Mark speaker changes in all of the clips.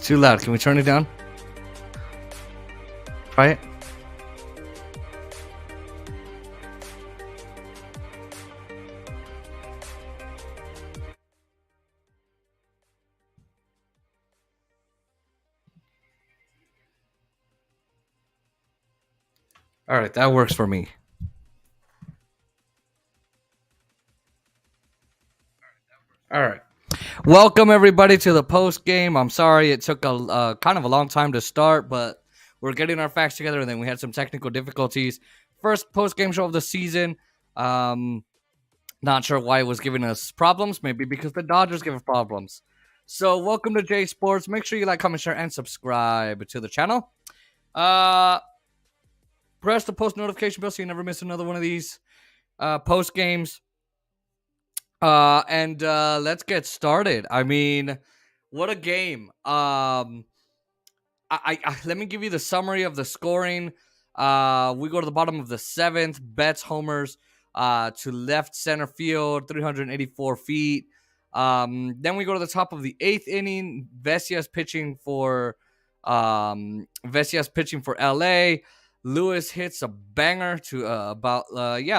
Speaker 1: too loud. Can we turn it down? Try it. All right, that works for me. All right. Welcome everybody to the post game. I'm sorry it took a kind of a long time to start, but we're getting our facts together, and then we had some technical difficulties. First post game show of the season. Not sure why it was giving us problems. Maybe because the Dodgers give us problems. So welcome to J Sports. Make sure you like, comment, share, and subscribe to the channel. Press the post notification bell so you never miss another one of these post games. And let's get started. I mean, what a game. Let me give you the summary of the scoring. We go to the bottom of the seventh. Betts homers to left center field, 384 feet. Then we go to the top of the eighth inning. Vesia's pitching for LA. Lewis hits a banger to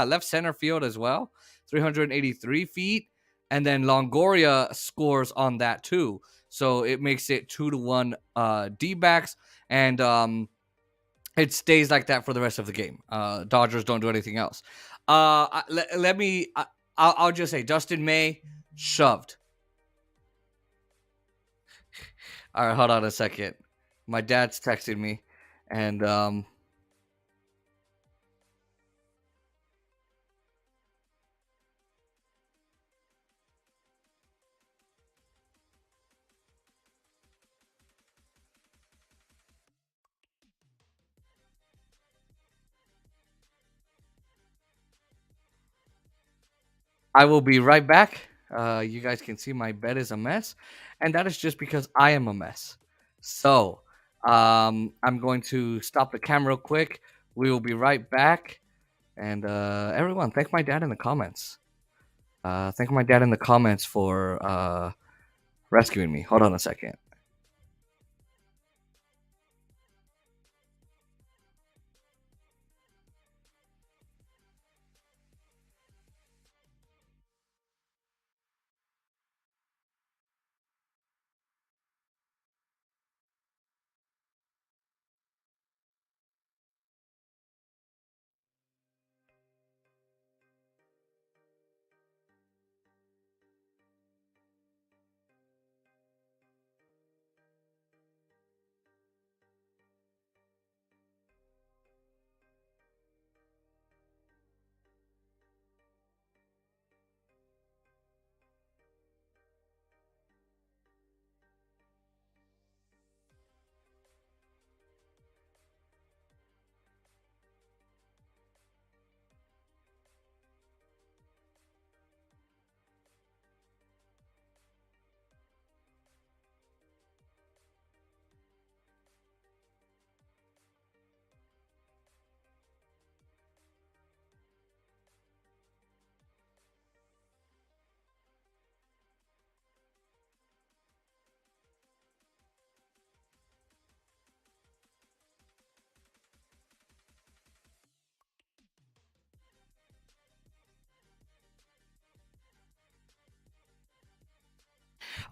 Speaker 1: left center field as well, 383 feet. And then Longoria scores on that too. So it makes it 2-1 D-backs, and it stays like that for the rest of the game. Dodgers don't do anything else. I'll just say Dustin May shoved. All right, hold on a second. My dad's texting me, and I will be right back. You guys can see my bed is a mess, and that is just because I am a mess. So I'm going to stop the camera real quick. We will be right back. And everyone, thank my dad in the comments. Thank my dad in the comments for rescuing me. Hold on a second.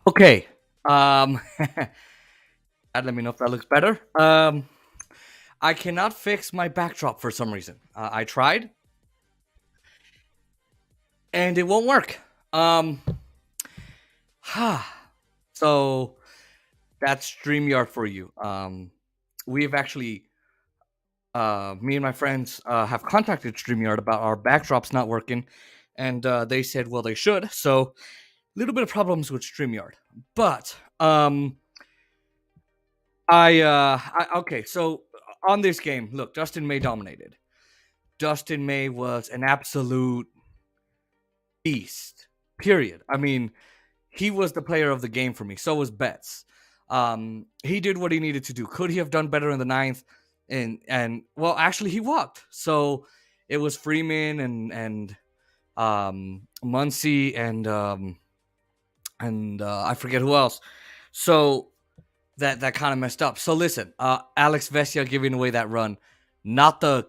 Speaker 1: Okay. Let me know if that looks better. I cannot fix my backdrop for some reason. I tried, and it won't work. So that's StreamYard for you. We've actually, me and my friends have contacted StreamYard about our backdrops not working, and they said, well, they should. So a little bit of problems with StreamYard, but okay. So on this game, look, Dustin May dominated. Dustin May was an absolute beast. Period. I mean, he was the player of the game for me. So was Betts. He did what he needed to do. Could he have done better in the ninth? And well, actually, he walked. So it was Freeman and Muncy and I forget who else. So that kind of messed up. So listen, Alex Vesia giving away that run, not the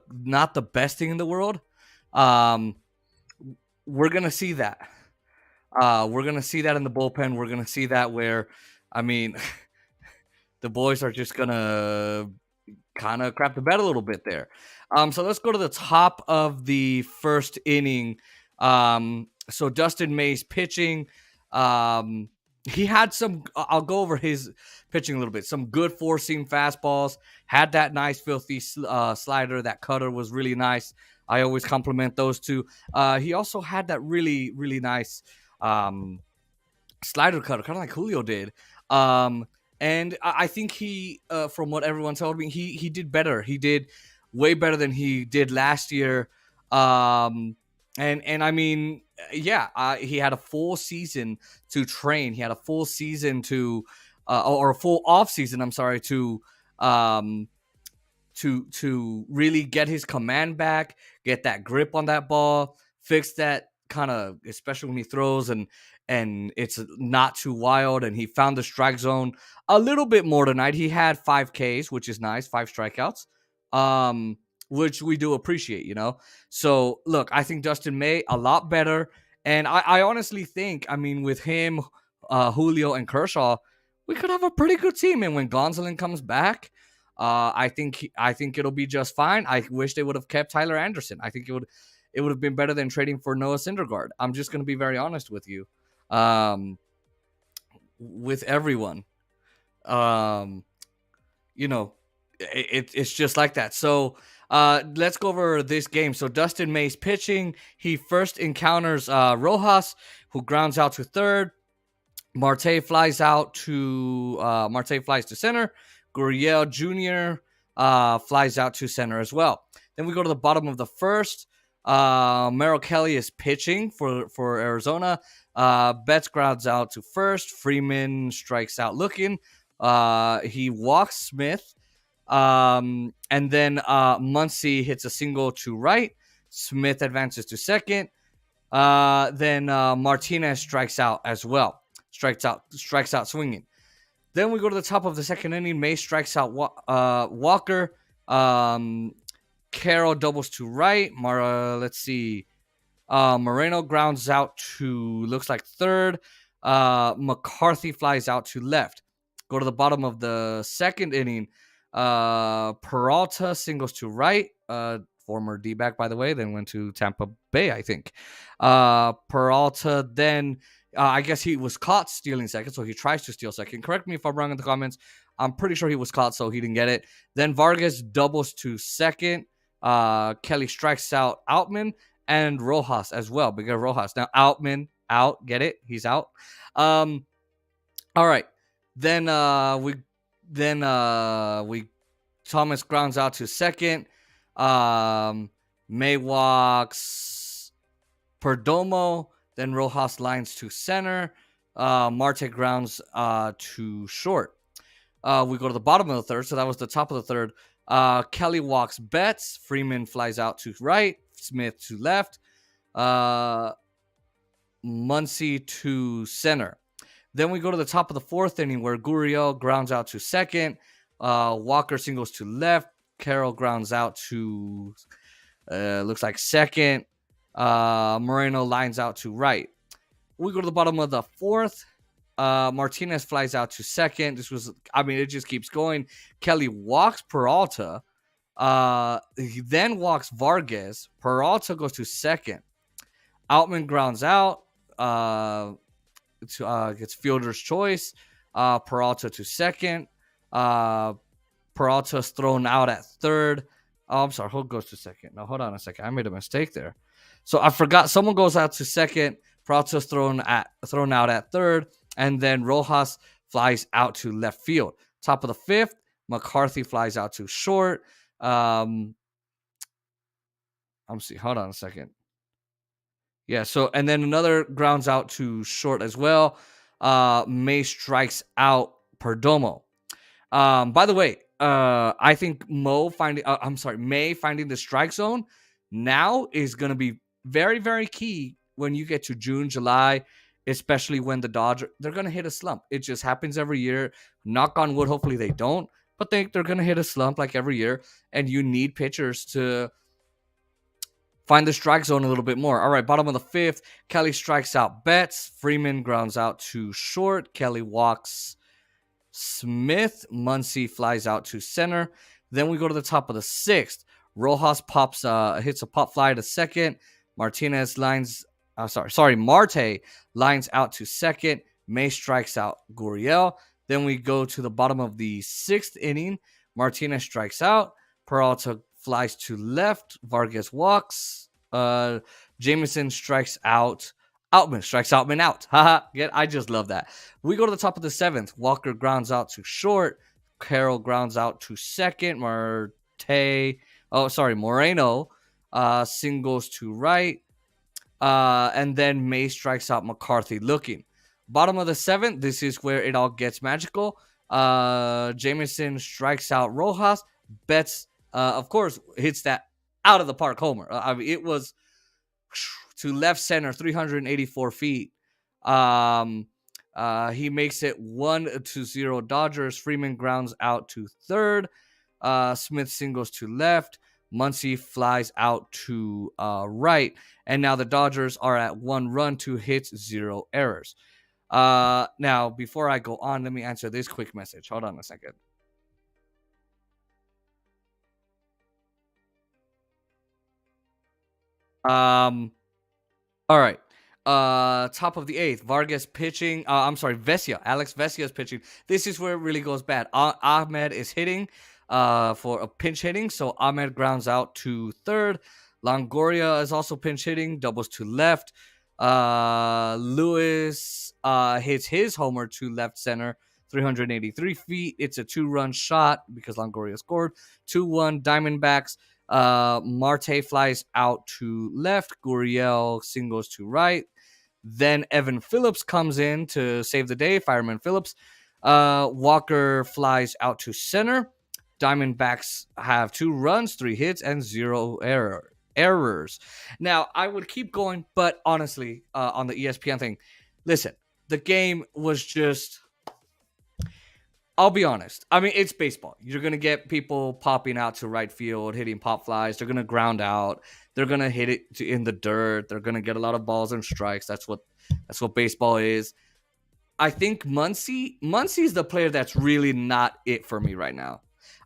Speaker 1: best thing in the world. Um, we're gonna see that. We're gonna see that in the bullpen. We're gonna see that where, I mean, the boys are just gonna kind of crap the bed a little bit there. So let's go to the top of the first inning. So Dustin May's pitching. He had some. I'll go over his pitching a little bit. Some good four-seam fastballs. Had that nice filthy slider. That cutter was really nice. I always compliment those two. He also had that really nice slider cutter, kind of like Julio did. And I think he, from what everyone told me, he did better. He did way better than he did last year. And I mean, yeah, he had a full season to train. He had a full season to, or a full off season. I'm sorry, um, to really get his command back, get that grip on that ball, fix that kind of, especially when he throws and it's not too wild. And he found the strike zone a little bit more tonight. He had 5 Ks, which is nice, 5 strikeouts, which we do appreciate, you know. So look, I think Dustin May a lot better, and I honestly think, I mean, with him, Julio and Kershaw, we could have a pretty good team. And when Gonsolin comes back, I think it'll be just fine. I wish they would have kept Tyler Anderson. I think it would have been better than trading for Noah Syndergaard. I'm just gonna be very honest with you, um, with everyone. Um, you know, it's just like that. So let's go over this game. So Dustin May's pitching. He first encounters Rojas, who grounds out to third. Marte flies to center. Gurriel Jr. Flies out to center as well. Then we go to the bottom of the first. Merrill Kelly is pitching for Arizona. Betts grounds out to first. Freeman strikes out looking. He walks Smith. And then Muncy hits a single to right. Smith advances to second. Then Martinez strikes out as well. Strikes out swinging. Then we go to the top of the second inning. May strikes out Walker. Carroll doubles to right. Let's see. Moreno grounds out to, looks like third. McCarthy flies out to left. Go to the bottom of the second inning. Peralta singles to right. Former D-back, by the way, then went to Tampa Bay, I think. Peralta then, I guess he was caught stealing second, so he tries to steal second. Correct me if I'm wrong in the comments. I'm pretty sure he was caught, so he didn't get it. Then Vargas doubles to second. Kelly strikes out Outman and Rojas as well. Because Rojas. Now, Outman out. Get it? He's out. All right. Then Thomas grounds out to second. May walks Perdomo. Then Rojas lines to center. Marte grounds to short. We go to the bottom of the third. So that was the top of the third. Kelly walks Betts. Freeman flies out to right. Smith to left. Muncy to center. Then we go to the top of the fourth inning where Gurriel grounds out to second. Walker singles to left. Carroll grounds out to, looks like second. Moreno lines out to right. We go to the bottom of the fourth. Martinez flies out to second. It just keeps going. Kelly walks Peralta. He then walks Vargas. Peralta goes to second. Outman grounds out. Gets fielder's choice. Peralta to second. Peralta's thrown out at third. Oh, I'm sorry. Who goes to second? No, hold on a second. I made a mistake there. So I forgot. Someone goes out to second. Peralta's thrown out at third. And then Rojas flies out to left field. Top of the fifth, McCarthy flies out to short. I'm see. Hold on a second. Yeah. So and then another grounds out to short as well. May strikes out Perdomo. By the way, I think May finding the strike zone now is going to be very, very key when you get to June, July, especially when the Dodgers, they're going to hit a slump. It just happens every year. Knock on wood, hopefully they don't, but they're going to hit a slump like every year, and you need pitchers to find the strike zone a little bit more. All right, bottom of the fifth, Kelly strikes out Betts. Freeman grounds out to short. Kelly walks Smith. Muncy flies out to center. Then we go to the top of the sixth. Rojas hits a pop fly to second. Martinez lines, Marte lines out to second. May strikes out Gurriel. Then we go to the bottom of the sixth inning. Martinez strikes out. Peralta flies to left. Vargas walks. Jameson strikes out. Outman strikes Outman out. Haha. I just love that. We go to the top of the seventh. Walker grounds out to short. Carroll grounds out to second. Moreno singles to right. And then May strikes out McCarthy looking. Bottom of the seventh, this is where it all gets magical. Jameson strikes out Rojas. Betts, of course, hits that out of the park homer. It was to left center, 384 feet. He makes it 1-0 Dodgers. Freeman grounds out to third. Smith singles to left. Muncy flies out to right. And now the Dodgers are at 1 run, 2 hits, 0 errors. Now, before I go on, let me answer this quick message. Hold on a second. All right. Top of the eighth, Vargas pitching. Vesia. Alex Vesia is pitching. This is where it really goes bad. Ahmed is hitting for a pinch hitting, so Ahmed grounds out to third. Longoria is also pinch hitting, doubles to left. Lewis hits his homer to left center, 383 feet. It's a 2-run shot because Longoria scored. 2-1 Diamondbacks. Marte flies out to left. Gurriel singles to right. Then Evan Phillips comes in to save the day. Fireman Phillips. Walker flies out to center. Diamondbacks have 2 runs, 3 hits, and 0 errors. Now, I would keep going, but honestly, on the ESPN thing, listen, the game was just, I'll be honest. I mean, it's baseball. You're going to get people popping out to right field, hitting pop flies. They're going to ground out. They're going to hit it in the dirt. They're going to get a lot of balls and strikes. That's what baseball is. I think Muncy's the player that's really not it for me right now.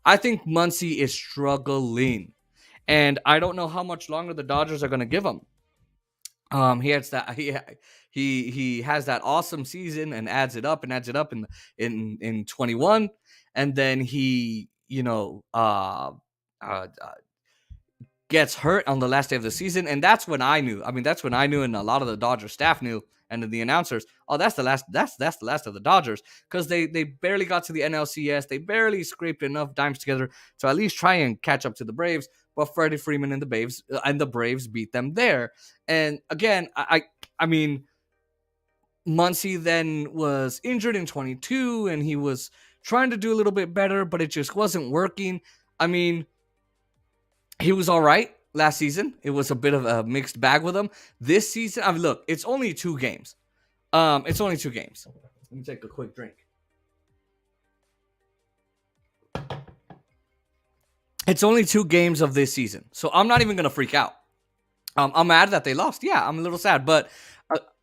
Speaker 1: I think Muncy is struggling. And I don't know how much longer the Dodgers are going to give him. He has that he has that awesome season and adds it up in 21, and then he gets hurt on the last day of the season, and that's when I knew. I mean, that's when I knew, and a lot of the Dodgers staff knew, and the announcers. Oh, that's the last. That's the last of the Dodgers, because they barely got to the NLCS. They barely scraped enough dimes together to at least try and catch up to the Braves. But Freddie Freeman and the Braves beat them there. And again, I mean, Muncy then was injured in 22, and he was trying to do a little bit better, but it just wasn't working. I mean, he was all right last season. It was a bit of a mixed bag with him. This season, I mean, look, it's only 2 games. It's only 2 games. Let me take a quick drink. It's only 2 games of this season, so I'm not even going to freak out. I'm mad that they lost. Yeah, I'm a little sad. But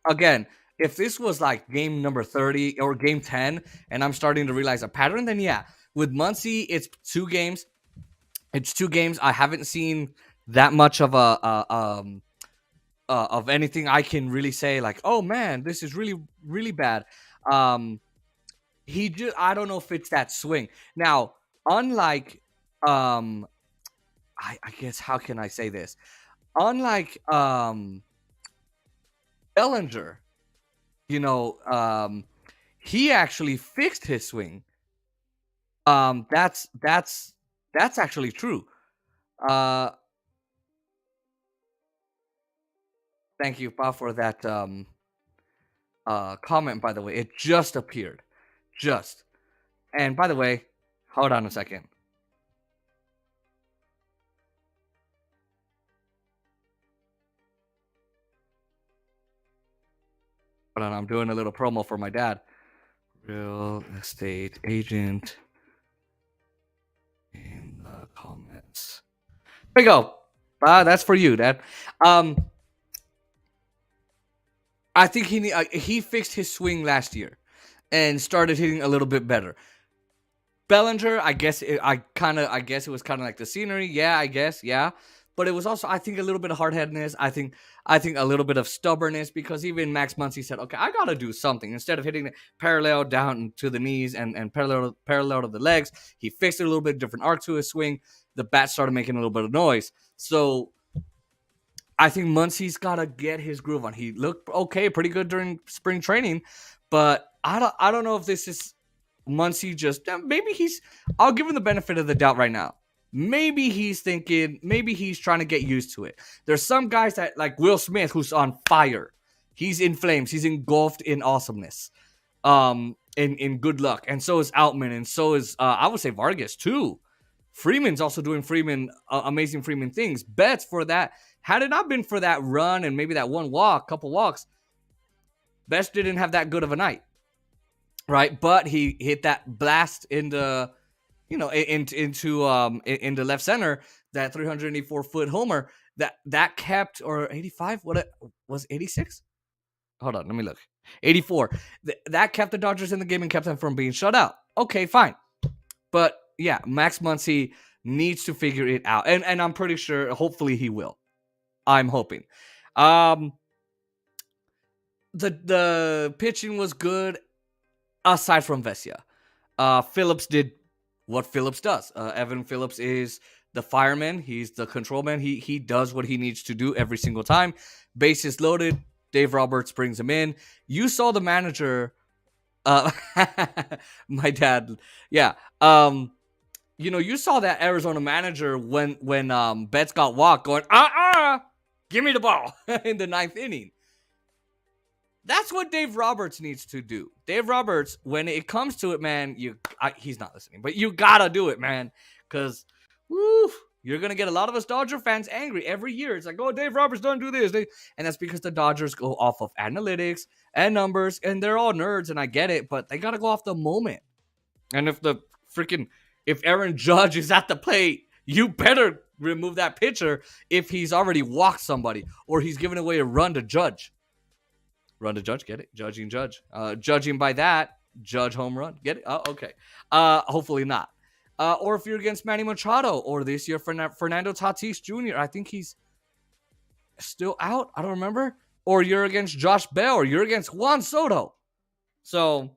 Speaker 1: again, if this was like game number 30 or game 10 and I'm starting to realize a pattern, then yeah. With Muncy, it's 2 games. It's 2 games. I haven't seen that much of of anything I can really say like, oh man, this is really, really bad. I don't know if it's that swing. Now, unlike I guess, how can I say this? Unlike Bellinger, he actually fixed his swing. That's actually true. Thank you, Pa, for that comment, by the way. It just appeared. And by the way, hold on a second. Hold on, I'm doing a little promo for my dad. Real estate agent in the comments. There we go. That's for you, Dad. I think he fixed his swing last year and started hitting a little bit better. Bellinger, I guess it was kind of like the scenery. Yeah, I guess, yeah. But it was also, I think, a little bit of hard-headedness. I think a little bit of stubbornness, because even Max Muncy said, okay, I got to do something. Instead of hitting it parallel down to the knees and parallel to the legs, he fixed it a little bit, different arc to his swing. The bat started making a little bit of noise. So I think Muncy's got to get his groove on. He looked okay, pretty good during spring training, but I don't know if this is Muncy I'll give him the benefit of the doubt right now. Maybe he's trying to get used to it. There's some guys that, like Will Smith, who's on fire. He's in flames. He's engulfed in awesomeness, in good luck. And so is Outman, and so is, I would say, Vargas too. Freeman's also doing amazing Freeman things. Betts, for that, had it not been for that run and maybe that couple walks, Betts didn't have that good of a night. Right, but he hit that blast into left center, that 384-foot homer that kept, or 85, what it was, 86. Hold on, let me look. 84. That kept the Dodgers in the game and kept them from being shut out. Okay, fine, but yeah, Max Muncy needs to figure it out, and I'm pretty sure, hopefully, he will. I'm hoping. The pitching was good, aside from Vesia. Phillips did what Phillips does. Evan Phillips is the fireman. He's the control man. He does what he needs to do every single time. Bases loaded. Dave Roberts brings him in. You saw the manager. My dad. Yeah. You saw that Arizona manager when Betts got walked, going, give me the ball in the 9th inning. That's what Dave Roberts needs to do. Dave Roberts, when it comes to it, man, he's not listening, but you gotta do it, man, because you're gonna get a lot of us Dodger fans angry every year. It's like, oh, Dave Roberts don't do this, and that's because the Dodgers go off of analytics and numbers, and they're all nerds, and I get it, but they gotta go off the moment. And if Aaron Judge is at the plate, you better remove that pitcher if he's already walked somebody or he's giving away a run to Judge. Run to Judge, get it? Judging Judge. Judging by that, Judge home run. Get it? Oh, okay. Hopefully not. Or if you're against Manny Machado, or this year Fernando Tatis Jr., I think he's still out. I don't remember. Or you're against Josh Bell, or you're against Juan Soto. So,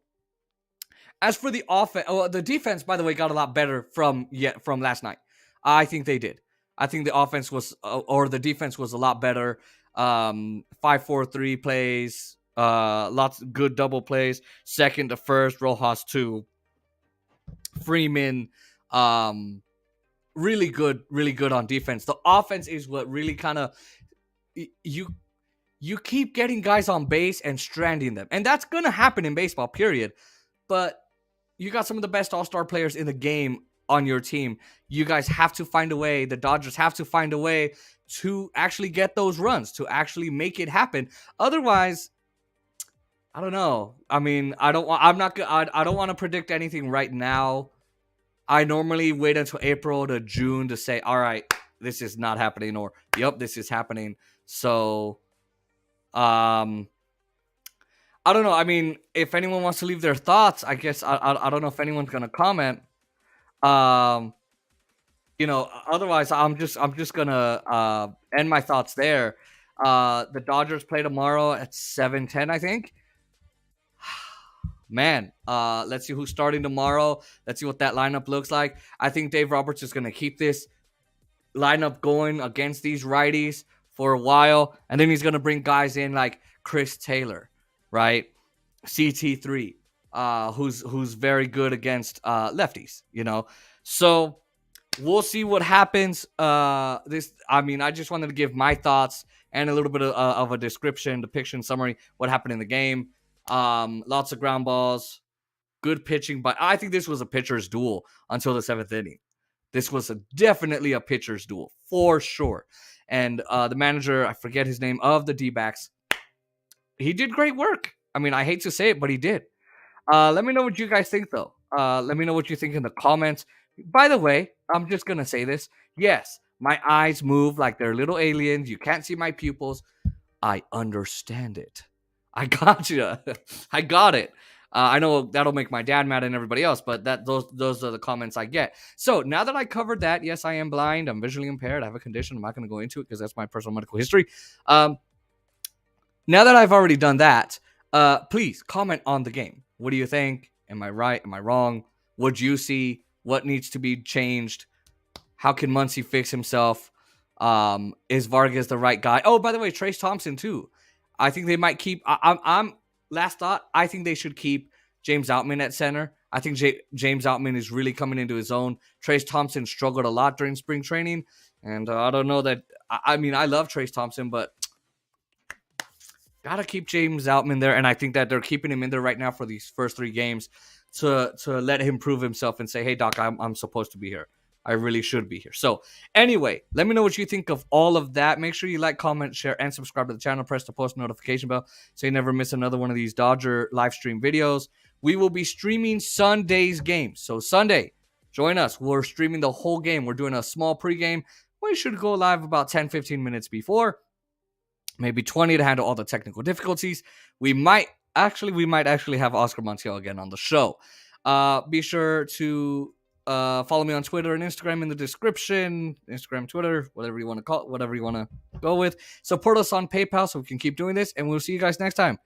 Speaker 1: as for the offense, the defense, by the way, got a lot better from last night. I think they did. I think the offense was, or the defense was a lot better. 5-4-3 plays, lots of good double plays, second to first, Rojas 2, Freeman, really good on defense. The offense is what really kind of, you keep getting guys on base and stranding them, and that's gonna happen in baseball, period. But you got some of the best all-star players in the game on your team. You guys have to find a way. The Dodgers have to find a way to actually get those runs, to actually make it happen. Otherwise, I don't know. I mean, I don't want to predict anything right now. I normally wait until April to June to say, all right, this is not happening, or yep, this is happening. So, I don't know. I mean, if anyone wants to leave their thoughts, I guess I don't know if anyone's gonna comment. Otherwise, I'm just gonna end my thoughts there. The Dodgers play tomorrow at 7:10, I think. Man, let's see who's starting tomorrow. Let's see what that lineup looks like. I think Dave Roberts is gonna keep this lineup going against these righties for a while, and then he's gonna bring guys in like Chris Taylor, right? CT3, who's very good against lefties, So we'll see what happens. I just wanted to give my thoughts and a little bit of a depiction, summary, what happened in the game. Lots of ground balls, good pitching, but I think this was a pitcher's duel until the 7th inning. This was definitely a pitcher's duel, for sure. And the manager, I forget his name, of the D-backs, he did great work. I mean, I hate to say it, but he did. Let me know what you guys think, though. Let me know what you think in the comments. By the way, I'm just going to say this. Yes, my eyes move like they're little aliens. You can't see my pupils. I understand it. I got you. I got it. I know that'll make my dad mad and everybody else, but those are the comments I get. So now that I covered that, yes, I am blind. I'm visually impaired. I have a condition. I'm not going to go into it because that's my personal medical history. Now that I've already done that, please comment on the game. What do you think? Am I right? Am I wrong? What'd you see? What needs to be changed? How can Muncy fix himself? Is Vargas the right guy? Oh, by the way, Trace Thompson too. I think they might keep. I'm last thought. I think they should keep James Outman at center. I think James Outman is really coming into his own. Trace Thompson struggled a lot during spring training, and I don't know that. I mean, I love Trace Thompson, but gotta keep James Outman there, and I think that they're keeping him in there right now for these first 3 games to let him prove himself and say, "Hey, Doc, I'm supposed to be here. I really should be here." So anyway, let me know what you think of all of that. Make sure you like, comment, share, and subscribe to the channel. Press the post notification bell so you never miss another one of these Dodger live stream videos. We will be streaming Sunday's games. So Sunday, join us. We're streaming the whole game. We're doing a small pregame. We should go live about 10-15 minutes before. Maybe 20 to handle all the technical difficulties. We might actually have Oscar Montiel again on the show. Be sure to follow me on Twitter and Instagram in the description. Instagram, Twitter, whatever you want to call it, whatever you want to go with. Support us on PayPal so we can keep doing this, and we'll see you guys next time.